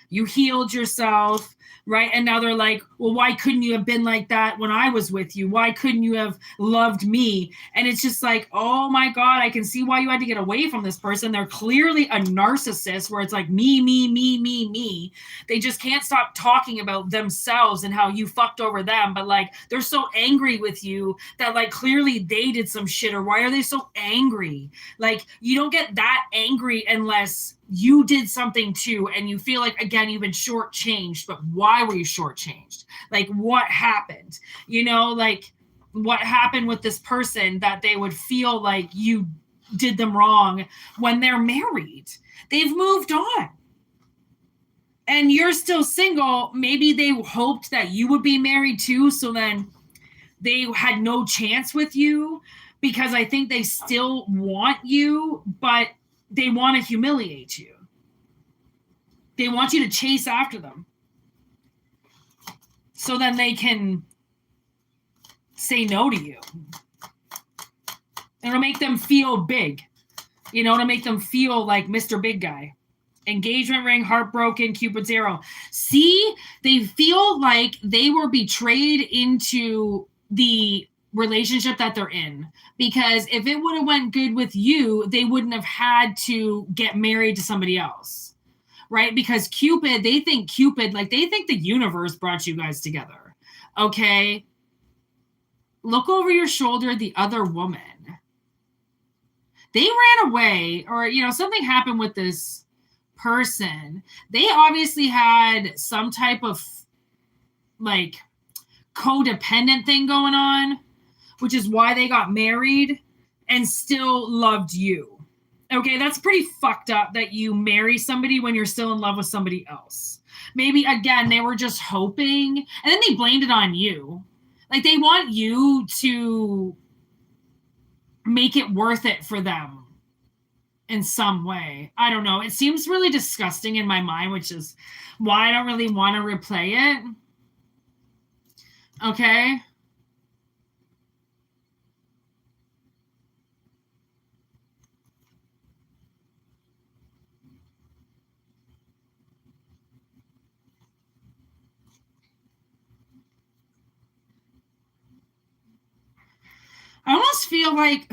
You healed yourself. Right. And now they're like, well, why couldn't you have been like that when I was with you? Why couldn't you have loved me? And it's just like, oh my God, I can see why you had to get away from this person. They're clearly a narcissist where it's like me, me, me, me, me. They just can't stop talking about themselves and how you fucked over them. But like, they're so angry with you that like clearly they did some shit, or why are they so angry? Like, you don't get that angry unless you did something too, and you feel like, again, you've been shortchanged. But why were you shortchanged? Like, what happened? Like, what happened with this person that they would feel like you did them wrong when they're married? They've moved on. And you're still single. Maybe they hoped that you would be married too, so then they had no chance with you, because I think they still want you, but they want to humiliate you. They want you to chase after them so then they can say no to you. It'll make them feel big. To make them feel like Mr. Big Guy. Engagement ring, heartbroken, Cupid's arrow. See, they feel like they were betrayed into the relationship that they're in, because if it would have went good with you, they wouldn't have had to get married to somebody else, right? Because they think the universe brought you guys together. Okay, look over your shoulder at the other woman. They ran away, or something happened with this person. They obviously had some type of like codependent thing going on, which is why they got married and still loved you. Okay, that's pretty fucked up that you marry somebody when you're still in love with somebody else. Maybe, again, they were just hoping, and then they blamed it on you. Like, they want you to make it worth it for them in some way. I don't know. It seems really disgusting in my mind, which is why I don't really want to replay it. Okay? I almost feel like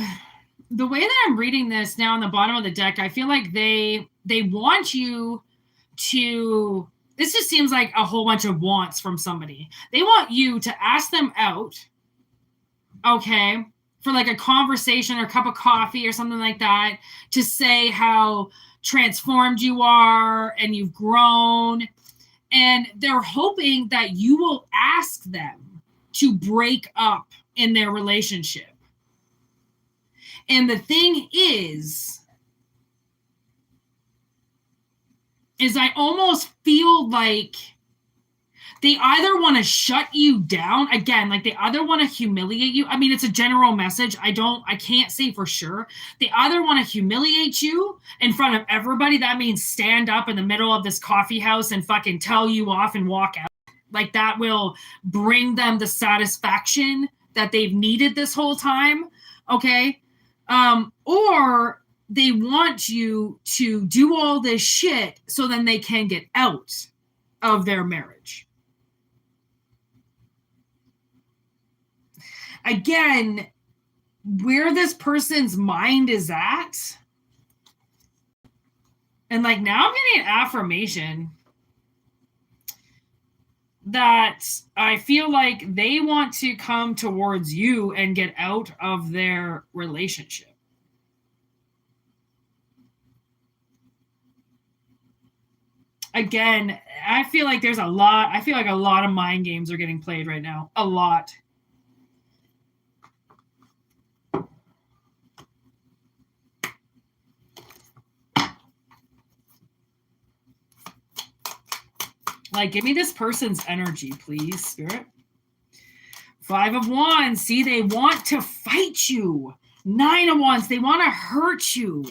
the way that I'm reading this now on the bottom of the deck, I feel like they want you to, this just seems like a whole bunch of wants from somebody. They want you to ask them out, okay, for like a conversation or a cup of coffee or something like that, to say how transformed you are and you've grown. And they're hoping that you will ask them to break up in their relationship. And the thing is I almost feel like they either want to shut you down, again, like they either want to humiliate you. I mean, it's a general message. I can't say for sure. They either want to humiliate you in front of everybody. That means stand up in the middle of this coffee house and fucking tell you off and walk out. Like, that will bring them the satisfaction that they've needed this whole time. Okay. Or they want you to do all this shit so then they can get out of their marriage. Again, where this person's mind is at. And like, now I'm getting an affirmation that I feel like they want to come towards you and get out of their relationship. Again, I feel like there's a lot. I feel like a lot of mind games are getting played right now. A lot. Like, give me this person's energy, please, Spirit. 5 of Wands. See, they want to fight you. 9 of Wands. They want to hurt you.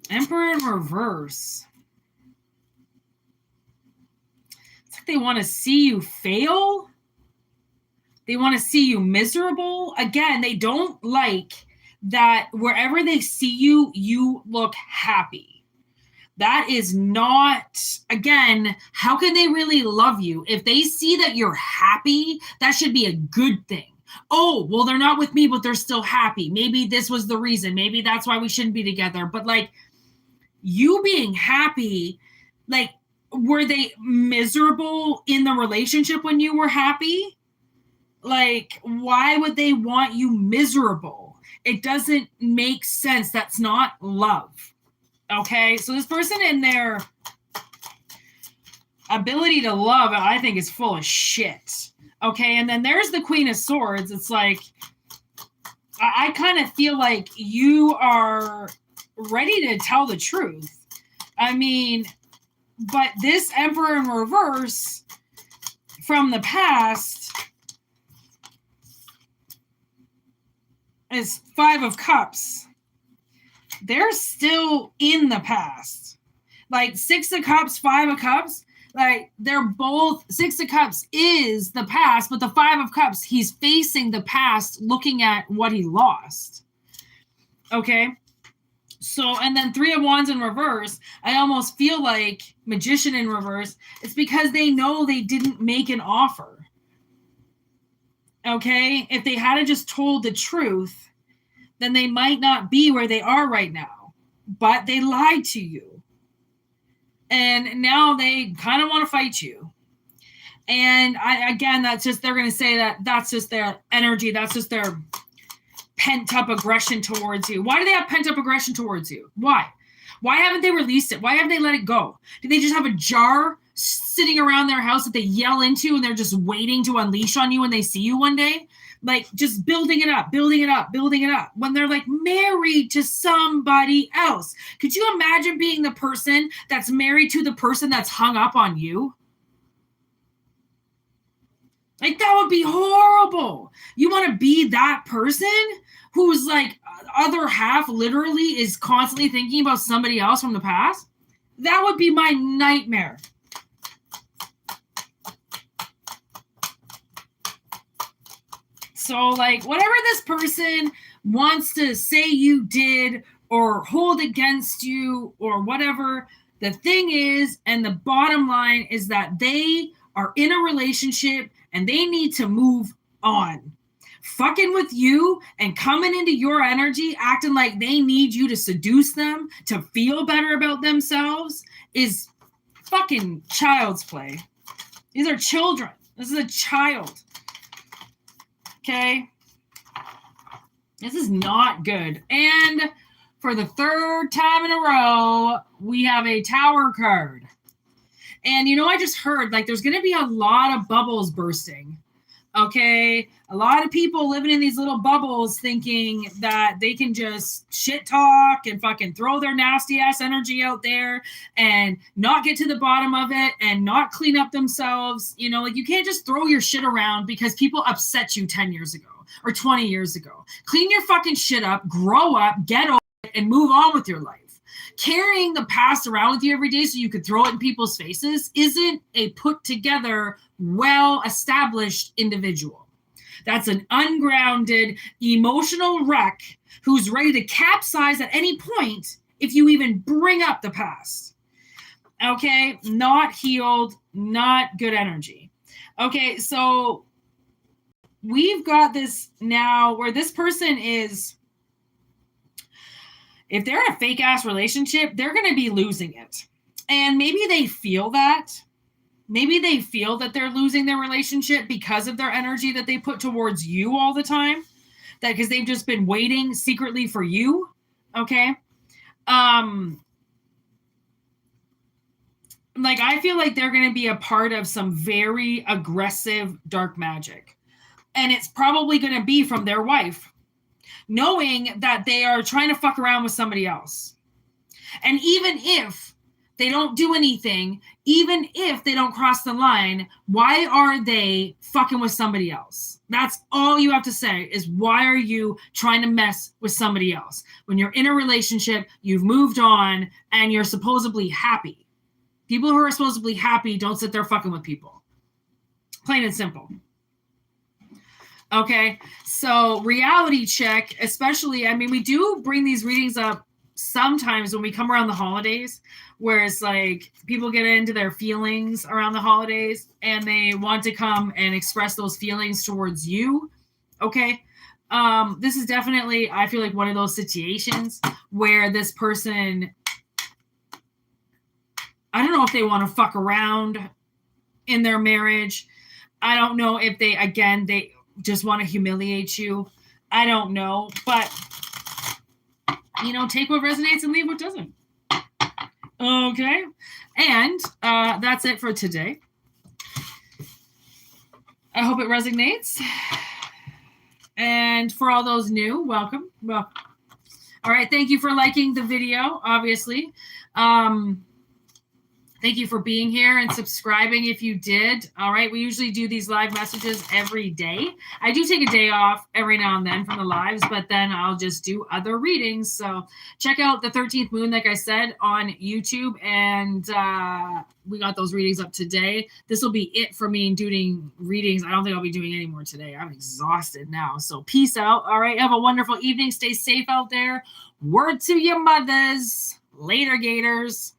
Emperor in reverse. It's like they want to see you fail. They want to see you miserable. Again, they don't like that wherever they see you, you look happy. That is not, again, how can they really love you? If they see that you're happy, that should be a good thing. Oh, well, they're not with me, but they're still happy. Maybe this was the reason. Maybe that's why we shouldn't be together. But like, you being happy, like, were they miserable in the relationship when you were happy? Like, why would they want you miserable? It doesn't make sense. That's not love. Okay? So this person in their ability to love, I think, is full of shit. Okay? And then there's the Queen of Swords. It's like, I kind of feel like you are ready to tell the truth. I mean, but this Emperor in reverse from the past is 5 of Cups. They're still in the past. Like 6 of Cups, 5 of Cups, like they're both, 6 of Cups is the past, but the 5 of Cups, he's facing the past, looking at what he lost. Okay? So, and then 3 of Wands in reverse, I almost feel like Magician in reverse, it's because they know they didn't make an offer. Okay? If they hadn't just told the truth, then they might not be where they are right now. But they lied to you. And now they kind of want to fight you. And again, that's just, they're going to say that that's just their energy. That's just their pent-up aggression towards you. Why do they have pent-up aggression towards you? Why? Why haven't they released it? Why haven't they let it go? Do they just have a jar sitting around their house that they yell into and they're just waiting to unleash on you when they see you one day? Like, just building it up, building it up, building it up. When they're like married to somebody else. Could you imagine being the person that's married to the person that's hung up on you? Like, that would be horrible. You want to be that person who's like other half literally is constantly thinking about somebody else from the past? That would be my nightmare. So, like, whatever this person wants to say you did or hold against you or whatever, the thing is, and the bottom line is that they are in a relationship and they need to move on. Fucking with you and coming into your energy, acting like they need you to seduce them, to feel better about themselves, is fucking child's play. These are children. This is a child. Okay? This is not good. And for the 3rd time in a row, we have a Tower card. And, you know, I just heard, like, there's going to be a lot of bubbles bursting. Okay? A lot of people living in these little bubbles thinking that they can just shit talk and fucking throw their nasty ass energy out there and not get to the bottom of it and not clean up themselves. You know, like, you can't just throw your shit around because people upset you 10 years ago or 20 years ago. Clean your fucking shit up, grow up, get over it, and move on with your life. Carrying the past around with you every day so you could throw it in people's faces isn't a put together, well-established individual. That's an ungrounded, emotional wreck who's ready to capsize at any point if you even bring up the past. Okay? Not healed, not good energy. Okay, so we've got this now where this person is, if they're in a fake ass relationship, they're going to be losing it. And maybe they feel that. Maybe they feel that they're losing their relationship because of their energy that they put towards you all the time. that because they've just been waiting secretly for you. Okay. Like, I feel like they're going to be a part of some very aggressive dark magic. And it's probably going to be from their wife, knowing that they are trying to fuck around with somebody else. And even if they don't do anything, even if they don't cross the line, why are they fucking with somebody else? That's all you have to say is, why are you trying to mess with somebody else? When you're in a relationship, you've moved on, and you're supposedly happy. People who are supposedly happy don't sit there fucking with people. Plain and simple. Okay, so reality check, especially, I mean, we do bring these readings up sometimes when we come around the holidays, where it's like people get into their feelings around the holidays and they want to come and express those feelings towards you. Okay, this is definitely, I feel like, one of those situations where this person, I don't know if they want to fuck around in their marriage. I don't know if they just want to humiliate you. I don't know. But, take what resonates and leave what doesn't. Okay. And that's it for today. I hope it resonates. And for all those new, welcome. All right. Thank you for liking the video, obviously. Thank you for being here and subscribing if you did. All right. We usually do these live messages every day. I do take a day off every now and then from the lives, but then I'll just do other readings. So check out the 13th moon, like I said, on YouTube. And we got those readings up today. This will be it for me doing readings. I don't think I'll be doing any more today. I'm exhausted now. So peace out. All right. Have a wonderful evening. Stay safe out there. Word to your mothers. Later, Gators.